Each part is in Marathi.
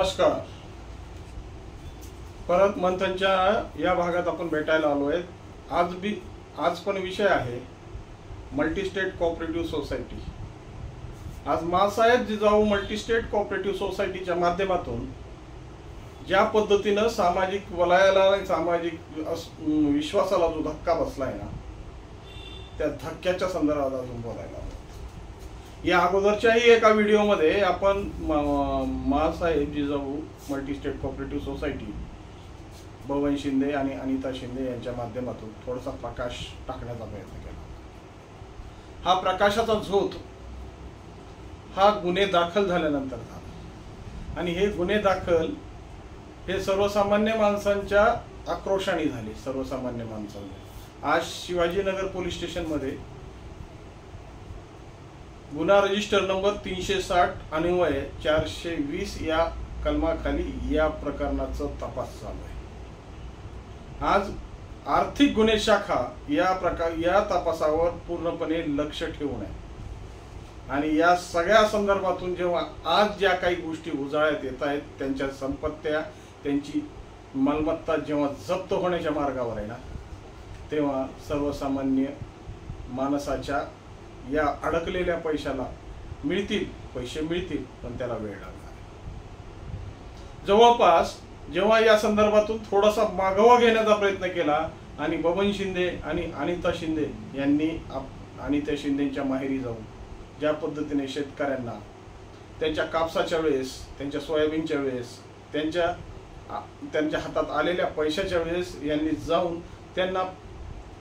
नमस्कार. परत मंथनच्या या भागात आपण भेटायला आलो आहे. आज पण विषय आहे मल्टी स्टेट कोऑपरेटिव्ह सोसायटी. आज माँसाहेब जिजाऊ मल्टी स्टेट कोऑपरेटिव्ह सोसायटीच्या माध्यमातून ज्या पद्धतीनं सामाजिक वलयाला सामाजिक विश्वासाला जो धक्का बसलाय ना, त्या धक्क्याच्या संदर्भात अजून बोलायला. या अगोदरच्याही एका व्हिडिओमध्ये आपण Maasaheb Jijau Multi State Cooperative Society Baban Shinde आणि अनिता शिंदे यांच्या माध्यमातून थोडासा प्रकाश टाकण्याचा प्रयत्न केला. हा प्रकाशाचा झोत हा गुन्हे दाखल झाल्यानंतर झाला आणि हे गुन्हे दाखल हे सर्वसामान्य माणसांच्या आक्रोशाने झाले. सर्वसामान्य माणसांनी आज शिवाजीनगर पोलीस स्टेशनमध्ये गुन्हा रजिस्टर नंबर 360 अन्वये 420 या कलमाखाली या प्रकरणाचा तपास चालू आहे. आज आर्थिक गुन्हे शाखा या तपासावर पूर्णपणे लक्ष ठेवून आहे आणि या सगळ्या संदर्भातून जेव्हा आज ज्या काही गोष्टी उजाळ्यात येत आहेत, त्यांच्या संपत्त्या त्यांची मालमत्ता जेव्हा जप्त होण्याच्या मार्गावर आहे ना, तेव्हा सर्वसामान्य माणसाच्या या अडकलेल्या पैसे मिळतील पण त्याला वेळ लागणार. जवळपास जेव्हा या संदर्भातून थोडासा मागोवा घेण्याचा प्रयत्न केला आणि बबन शिंदे आणि अनिता शिंदे यांनी अनिता शिंदेच्या माहेरी जाऊन ज्या पद्धतीने शेतकऱ्यांना त्यांच्या कापसाच्या वेळेस, त्यांच्या सोयाबीनच्या वेळेस, त्यांच्या हातात आलेल्या पैशाच्या वेळेस यांनी जाऊन त्यांना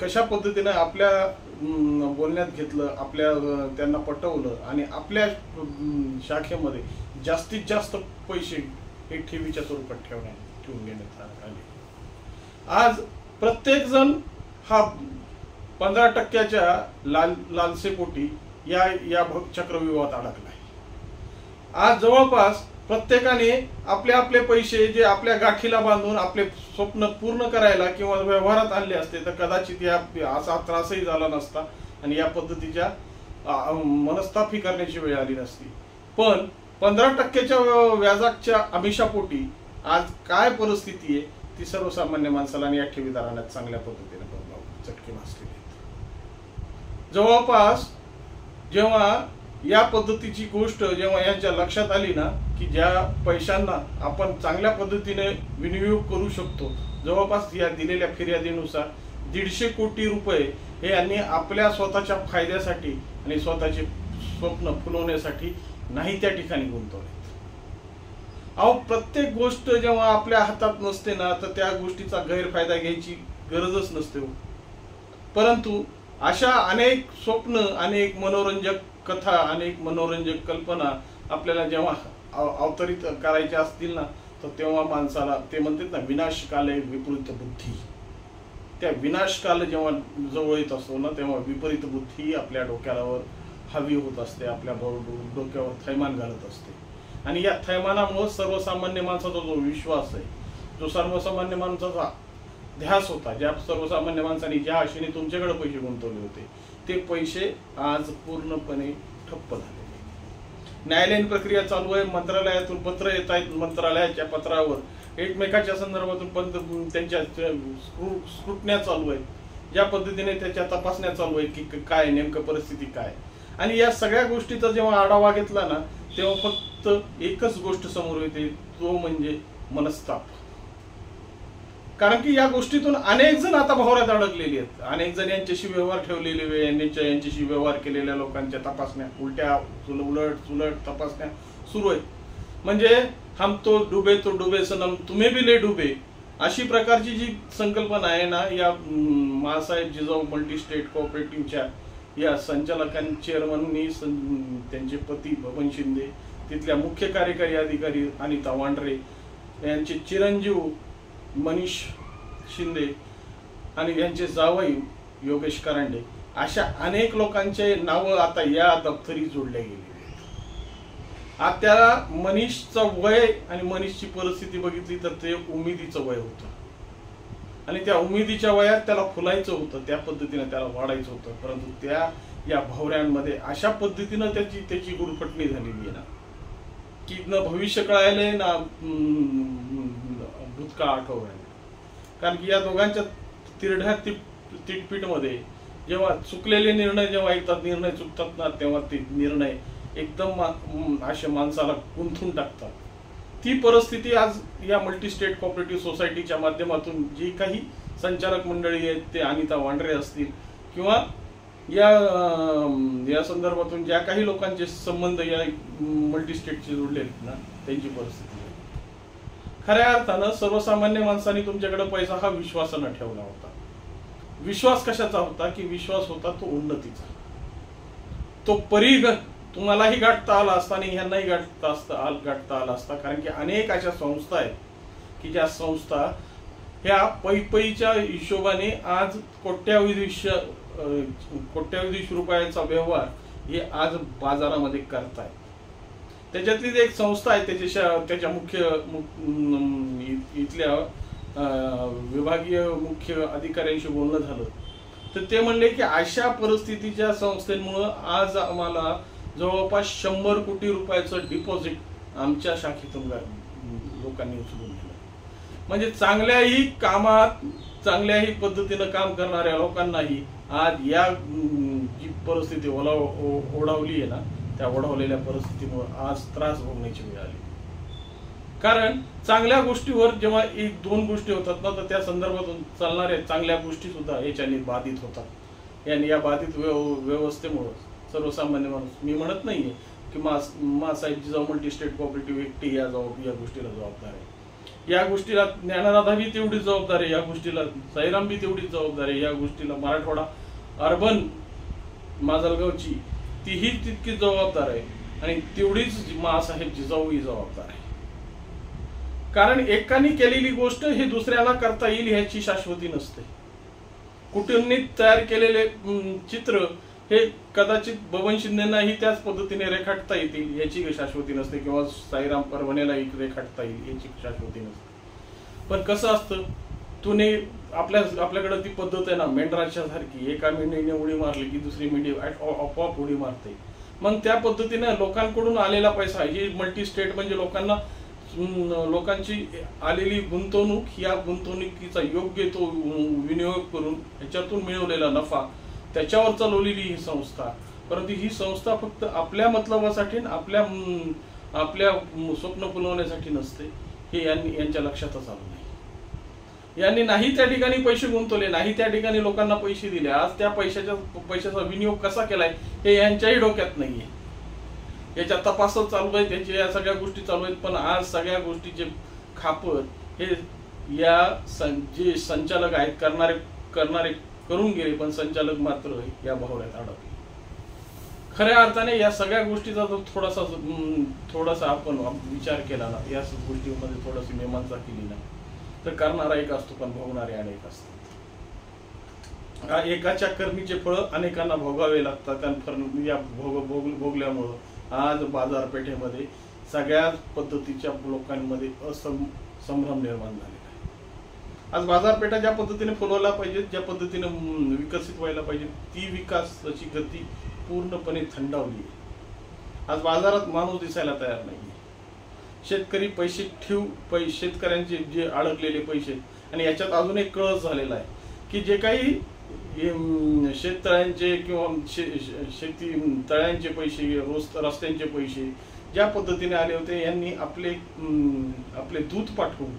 कशा पद्धतीने आपल्या बोलण्यात घेतलं, त्यांना पटवलं आणि आपल्या शाखेमध्ये जास्तीत जास्त पैसे हे ठेवीच्या स्वरूपात ठेवून घेण्यात आले. आज प्रत्येक जण हा 15% लालसेपोटी या चक्रव्यूहात अडकलाय. आज जवळपास प्रत्येकाने आपले पैसे जे आपल्या गाठीला बांधून आपले स्वप्न पूर्ण करायला किंवा व्यवहारात आणले असते तर कदाचित असा त्रासही झाला नसता आणि या पद्धतीच्या मनस्तापी करण्याची वेळ आली नसती. पण 15% व्याजाच्या आमिषापोटी आज काय परिस्थिती आहे ती सर्वसामान्य माणसाला आणि या ठेवीदारांना चांगल्या पद्धतीने चटके बसलेले आहेत. जवळपास जेव्हा या पद्धतीची गोष्ट जेव्हा यांच्या लक्षात आली ना की ज्या पैशांना आपण चांगल्या पद्धतीने विनियोग करू शकतो, जवळपास या दिलेल्या फिर्यादीनुसार 150 कोटी रुपये हे यांनी आपल्या स्वतःच्या फायद्यासाठी आणि स्वतःचे स्वप्न फुलवण्यासाठी नाही त्या ठिकाणी गुंतवले. प्रत्येक गोष्ट जेव्हा आपल्या हातात नसते ना तर त्या गोष्टीचा गैरफायदा घ्यायची गरजच नसते. परंतु अशा अनेक स्वप्न, अनेक मनोरंजक कथा, अनेक मनोरंजक कल्पना आपल्याला जेव्हा अवतरित करायच्या असतील ना तर तेव्हा माणसाला ते म्हणतात ना, विनाशकाले विपरीत बुद्धी. त्या विनाशकाल जेव्हा जवळ येत असतो ना तेव्हा विपरीत बुद्धी आपल्या डोक्यावर हवी होत असते, आपल्या डोक्यावर थैमान घालत असते आणि या थैमानामुळे सर्वसामान्य माणसाचा जो विश्वास आहे, जो सर्वसामान्य माणसाचा ध्यास होता, ज्या सर्वसामान्य माणसांनी ज्या आशेने तुमच्याकडे पैसे गुंतवले होते ते पैसे आज पूर्णपणे ठप्प झालेले. न्यायालयीन प्रक्रिया चालू आहे, मंत्रालयातून पत्र येत आहेत, मंत्रालयाच्या पत्रावर एकमेकाच्या संदर्भातून त्यांच्या स्क्रुटन्या चालू आहेत, ज्या पद्धतीने त्याच्या तपासण्या चालू आहेत की काय नेमकं परिस्थिती काय. आणि या सगळ्या गोष्टीचा जेव्हा आढावा घेतला ना तेव्हा फक्त एकच गोष्ट समोर येते, तो म्हणजे मनस्ताप. कारण की या गोष्टीतून अनेक जण आता भोवऱ्यात अडकलेली आहेत. अनेक जण यांच्याशी व्यवहार ठेवलेले, यांच्याशी व्यवहार केलेल्या लोकांच्या तपासण्या, उलट्या उलट तपासण्या सुरू आहेत. म्हणजे हम तो डुबे सनम तुम्ही भी ले डुबे, अशी प्रकारची जी संकल्पना आहे ना या माँसाहेब जिजाऊ मल्टी स्टेट कोऑपरेटिव्हच्या या संचालकांनी, चेअरमननी, त्यांचे पती बबन शिंदे, तिथल्या मुख्य कार्यकारी अधिकारी अनिता वांड्रे, यांचे चिरंजीव मनीष शिंदे आणि यांचे जावई योगेश करांडे, अशा अनेक लोकांचे नावं आता या दप्तरी जोडले गेले. आता त्या मनीषचं वय आणि मनीषची परिस्थिती बघितली तर ते उमेदीचं वय होतं आणि त्या उमेदीच्या वयात त्याला फुलायचं होतं, त्या पद्धतीने त्याला वाढायचं होतं. परंतु त्या या भवऱ्यांमध्ये अशा पद्धतीनं त्याची गुरफटणी झालेली आहे ना की न भविष्य कळायलंय ना भूतकाळ आठवू राहिलं. कारण की या दोघांच्या तिरढ्या तिटपीटमध्ये जेव्हा चुकलेले निर्णय जेव्हा ऐकतात, निर्णय चुकतात ना, तेव्हा ते निर्णय एकदम अशा माणसाला गुंथून टाकतात. ती परिस्थिती आज या मल्टी स्टेट कोऑपरेटिव्ह सोसायटीच्या माध्यमातून जी काही संचालक मंडळी आहेत, ते अनिता वांड्रे असतील किंवा या संदर्भातून ज्या काही लोकांचे संबंध या मल्टी स्टेटशी जोडले आहेत ना, त्यांची परिस्थिती आहे. खऱ्या अर्थानं सर्वसामान्य माणसांनी तुमच्याकडे पैसा हा विश्वासानं ठेवला होता. विश्वास कशाचा होता? की विश्वास होता तो उन्नतीचा. तो परीघ तुम्हालाही गाठता आला असता आणि ह्यांनाही गाठता आला असता. कारण की अनेक अशा संस्था आहेत की ज्या संस्था ह्या पैपईच्या हिशोबाने आज कोट्यावधी रुपयाचा व्यवहार हे आज बाजारामध्ये करतायत. त्याच्यातलीच एक संस्था आहे, त्याच्या इथल्या विभागीय मुख्य अधिकाऱ्यांशी बोलणं झालं तर ते म्हणले की अशा परिस्थितीच्या संस्थेमुळं आज आम्हाला जवळपास 100 कोटी रुपयाचं डिपॉझिट आमच्या शाखेतून लोकांनी उचलून घेतलं. म्हणजे चांगल्याही कामात चांगल्याही पद्धतीनं काम करणाऱ्या लोकांनाही आज या जी परिस्थिती ओढावली आहे ना, त्या ओढावलेल्या परिस्थितीमुळे आज त्रास भोगण्याची वेळ आली. कारण चांगल्या गोष्टीवर जेव्हा 1-2 गोष्टी होतात ना, तर त्या संदर्भातून चालणाऱ्या चांगल्या गोष्टी सुद्धा याच्याने बाधित होतात. या बाधित व्यवस्थेमुळे सर्वसामान्य माणूस, मी म्हणत नाहीये की मासाहेब जिजाऊ मल्टी स्टेट कोऑपरेटिव्ह एकटी या गोष्टीला जबाबदार आहे. या गोष्टीला ज्ञानदादा बी तेवढीच जबाबदार आहे, या गोष्टीला साईराम बी तेवढीच जबाबदार आहे, या गोष्टीला मराठवाडा अर्बन माजलगावची तीही तितकीच जबाबदार आहे आणि तेवढीच मासाहेब जिजाऊ ही जबाबदार आहे. कारण एकाने केलेली गोष्ट हे दुसऱ्याला करता येईल ह्याची शाश्वती नसते. कुटुंबींनी तयार केलेले चित्र हे कदाचित बबन शिंदेनाही त्याच पद्धतीने रेखाटता येतील याची शाश्वती नसते, किंवा साईराम परभणेलाही रेखाटता येईल याची शाश्वती नसते. पण कसं असतं, तुने आपल्याकडे ती पद्धत आहे ना, मेंढराच्या सारखी, एका मेंढीने उडी मारली की दुसरी मेंढी आपोआप उडी मारते. मग त्या पद्धतीने लोकांकडून आलेला पैसा, ही मल्टी स्टेट म्हणजे लोकांची आलेली गुंतवणूक, या गुंतवणुकीचा योग्य तो विनियोग करून ह्याच्यातून मिळवलेला नफा, त्याच्यावर चालवलेली ही संस्था. परंतु ही संस्था फक्त आपल्या मतलबासाठी आपल्या स्वप्न फुलवण्यासाठी नसते, हे यांच्या लक्षातच आलं नाही. यांनी नाही त्या ठिकाणी पैसे गुंतवले, नाही त्या ठिकाणी लोकांना पैसे दिले. आज त्या पैशाचा विनियोग कसा केलाय हे यांच्याही डोक्यात नाहीये. याच्या तपासच चालू आहे, त्याच्या या सगळ्या गोष्टी चालू आहेत. पण आज सगळ्या गोष्टीचे खापर हे जे संचालक आहेत करणारे करून गेले, पण संचालक मात्र या भोवऱ्यात अडकले. खऱ्या अर्थाने या सगळ्या गोष्टीचा थोडासा आपण विचार केला ना, या गोष्टीमध्ये थोडीशी मीमांसा केली ना, तर करणारा एक असतो पण भोगणारे अनेक असतात. एकाच्या कर्मीचे फळ अनेकांना भोगावे लागतात. आणि या भोगल्यामुळं आज बाजारपेठेमध्ये सगळ्याच पद्धतीच्या लोकांमध्ये संभ्रम निर्माण झालेला आहे. आज बाजारपेठा ज्या पद्धतीने फुलवायला पाहिजे, ज्या पद्धतीने विकसित व्हायला पाहिजे, ती विकासाची गती पूर्णपणे थंडावली आहे. आज बाजारात माणूस दिसायला तयार नाही. शेतकरी शेतकऱ्यांचे जे अडकलेले पैसे, आणि याच्यात अजून एक कळस झालेला आहे की जे काही शेततळ्यांचे किंवा शेती तळ्यांचे पैसे, रस्त्यांचे पैसे ज्या पद्धतीने आले होते, यांनी आपले दूत पाठवून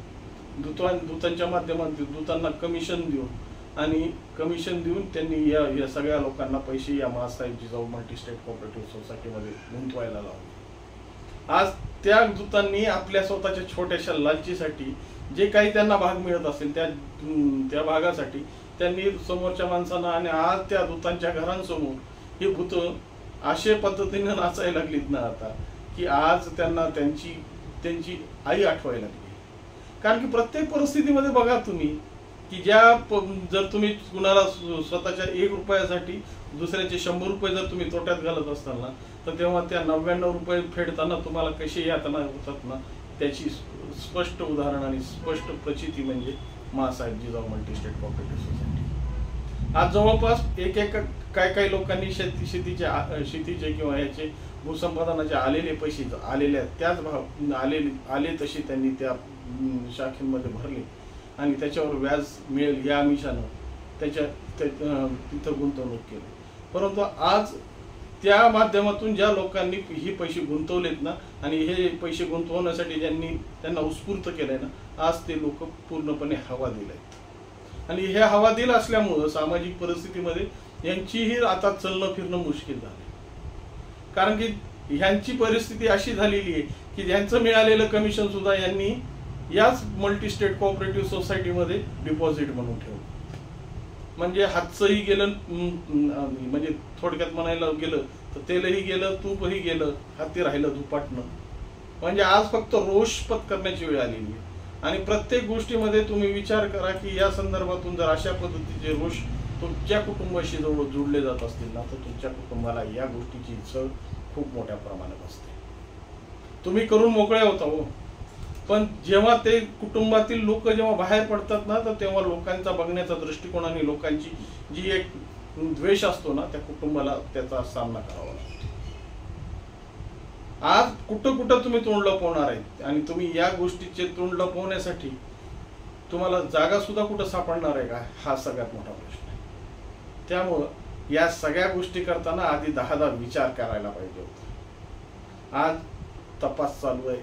दूतांच्या माध्यमातून दूतांना कमिशन देऊन त्यांनी या सगळ्या लोकांना पैसे या मासाहेब जिजाऊ मल्टी स्टेट कोऑपरेटिव्ह सोसायटीमध्ये गुंतवायला लावले. आज त्या दूतांनी आपल्या स्वतःच्या छोट्याशा लालचीसाठी जे काही त्यांना भाग मिळत असेल त्या भागासाठी त्यांनी समोरच्या माणसांना, आणि आज त्या दूतांच्या घरांसमोर ही भूत अशा पद्धतीने नाचायला लागलीत ना आता, की आज त्यांना त्यांची आई आठवायला लागली. कारण की प्रत्येक परिस्थितीमध्ये बघा तुम्ही की जर तुम्ही कुणाला स्वतःच्या 1 रुपयासाठी दुसऱ्याचे 100 रुपये जर तुम्ही तोट्यात घालत असताल ना, तर तेव्हा त्या 99 रुपये फेडताना तुम्हाला कशी यातना होतात ना, त्याची स्पष्ट उदाहरण आणि स्पष्ट प्रचिती म्हणजे Masaheb Jijau Multi State Cooperative Society. आज जवळपास काही लोकांनी शेतीचे किंवा याचे भूसंपादनाचे आलेले पैसे आलेल्या त्याच आले तसे त्यांनी त्या शाखेमध्ये भरले आणि त्याच्यावर व्याज मिळेल या आमिषानं तिथं गुंतवणूक केली. परंतु आज त्या माध्यमातून ज्या लोकांनी हे पैसे गुंतवलेत ना आणि हे पैसे गुंतवण्यासाठी ज्यांनी त्यांना उत्स्फूर्त केलंय ना, आज ते लोक पूर्णपणे हवा दिलेत आणि हे हवा दिल असल्यामुळं सामाजिक परिस्थितीमध्ये यांचीही आता चलणं फिरणं मुश्किल झालं. कारण की ह्यांची परिस्थिती अशी झालेली आहे की ज्यांचं मिळालेलं कमिशन सुद्धा यांनी याच मल्टी स्टेट कोऑपरेटिव्ह सोसायटीमध्ये डिपॉझिट म्हणून ठेवलं. म्हणजे हातचंही गेलं, म्हणजे थोडक्यात म्हणायला गेलं तर तेलही गेलं, तूपही गेलं, हाती राहिलं धुपाटणं. म्हणजे आज फक्त रोष पत्करण्याची वेळ आलेली आहे. आणि प्रत्येक गोष्टीमध्ये तुम्ही विचार करा की या संदर्भातून जर अशा पद्धतीचे रोष तुमच्या कुटुंबाशी जवळ जोडले जात असतील ना, तर तुमच्या कुटुंबाला या गोष्टीची झळ खूप मोठ्या प्रमाणात असते. तुम्ही करून मोकळे होता हो, पण जेव्हा ते कुटुंबातील लोक जेव्हा बाहेर पडतात ना, तर तेव्हा लोकांचा बघण्याचा दृष्टिकोन आणि लोकांची जी एक द्वेष असतो ना, त्या कुटुंबाला त्याचा सामना करावा लागतो. आज कुठं कुठं तुम्ही तोंड लपवणार आहे आणि तुम्ही या गोष्टीचे तोंड लपवण्यासाठी तुम्हाला जागा सुद्धा कुठं सापडणार आहे का, हा सगळ्यात मोठा प्रश्न आहे. त्यामुळं या सगळ्या गोष्टी करताना आधी 10 विचार करायला पाहिजे होता. आज तपास चालू आहे,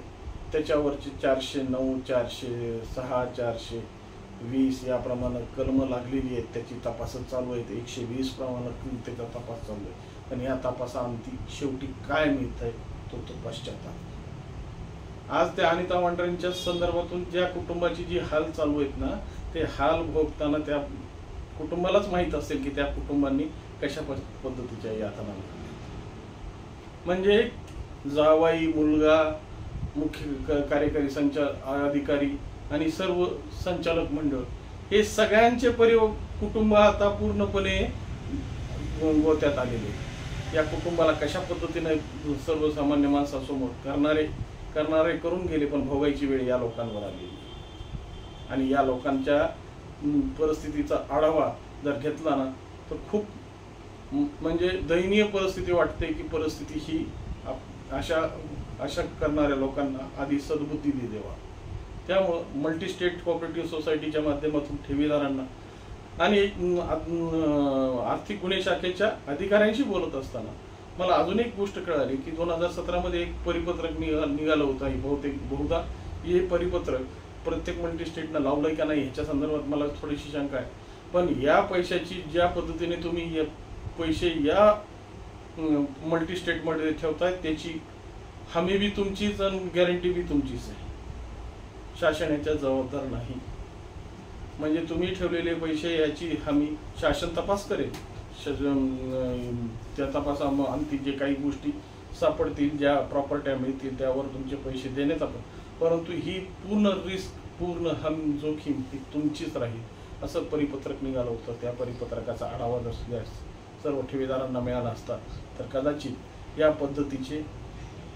त्याच्यावरची 409, 406, 420 याप्रमाणे कलम लागलेली आहेत, त्याची तपासच चालू आहेत. 120 प्रमाणे त्याचा तपास चालू आहे. पण या तपासाअंती शेवटी काय मिळत आहे तो पश्चाताप. आज त्या अनिता वांड्रेंच्या संदर्भातून ज्या कुटुंबाची जी हाल चालू आहेत ना, ते हाल भोगताना त्या कुटुंबालाच माहीत असेल की त्या कुटुंबांनी कशा पद्धतीच्या यातना म्हणजे जावाई, मुलगा, मुख्य कार्यकारी अधिकारी आणि सर्व संचालक मंडळ हे सगळ्यांचे कुटुंब आता पूर्णपणे गोत्यात आलेले. या कुटुंबाला कशा पद्धतीने सर्वसामान्य माणसासमोर करणारे करून गेले, पण भोगायची वेळ या लोकांवर आली. आणि या लोकांच्या परिस्थितीचा आढावा जर घेतला ना, तर खूप म्हणजे दयनीय परिस्थिती वाटते की परिस्थिती ही अशा करणाऱ्या लोकांना आधी सद्बुद्धी देवा. त्यामुळं मल्टी स्टेट कोऑपरेटिव्ह सोसायटीच्या माध्यमातून ठेवीदारांना आणि आर्थिक गुन्हे शाखेच्या अधिकाऱ्यांशी बोलत असताना मला अजून एक गोष्ट कळाली की 2017 मध्ये एक परिपत्रक निघालं होतं. बहुधा हे परिपत्रक प्रत्येक मल्टी स्टेटनं लावलंय का नाही ह्याच्या संदर्भात मला थोडीशी शंका आहे. पण या पैशाची ज्या पद्धतीने तुम्ही पैसे या मल्टी स्टेटमध्ये ठेवताय त्याची हमी बी तुमचीच आणि गॅरंटी बी तुमचीच आहे. शासन याच्या जबाबदार नाही. म्हणजे तुम्ही ठेवलेले पैसे याची हमी शासन तपास करेल. त्या तपासाअंती जे काही गोष्टी सापडतील, ज्या प्रॉपर्ट्या मिळतील त्यावर तुमचे पैसे देण्यात आपण, परंतु ही पूर्ण रिस्क, पूर्ण जोखीम ही तुमचीच राहील असं परिपत्रक निघालं होतं. त्या परिपत्रकाचा आढावा जर सर्व ठेवीदारांना मिळाला असता तर कदाचित या पद्धतीचे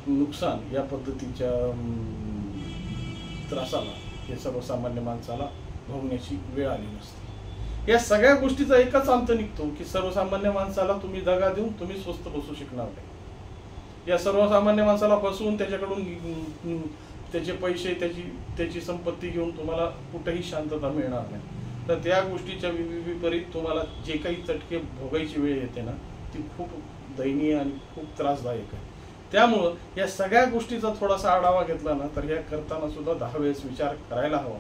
नुकसान, या पद्धतीच्या त्रासाला हे सर्वसामान्य माणसाला भोगण्याची वेळ आली नसते. या सगळ्या गोष्टीचा एकच अंत निघतो की सर्वसामान्य माणसाला तुम्ही दगा देऊन तुम्ही स्वस्त बसू शकणार नाही. या सर्वसामान्य माणसाला फसवून त्याच्याकडून त्याचे पैसे, त्याची संपत्ती घेऊन तुम्हाला कुठेही शांतता मिळणार नाही. तर त्या गोष्टीच्या विपरीत तुम्हाला जे काही चटके भोगायची वेळ येते ना, ती खूप दयनीय आणि खूप त्रासदायक आहे. त्यामुळं या सगळ्या गोष्टीचा थोडासा आढावा घेतला ना, तर या करताना सुद्धा 10 वेळेस विचार करायला हवा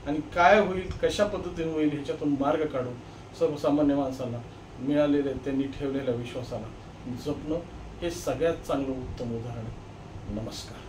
आणि काय होईल, कशा पद्धतीने होईल ह्याच्यातून मार्ग काढून सर्वसामान्य माणसांना मिळालेल्या, त्यांनी ठेवलेल्या विश्वासाला जपणं हे सगळ्यात चांगलं उत्तम उदाहरण आहे. नमस्कार.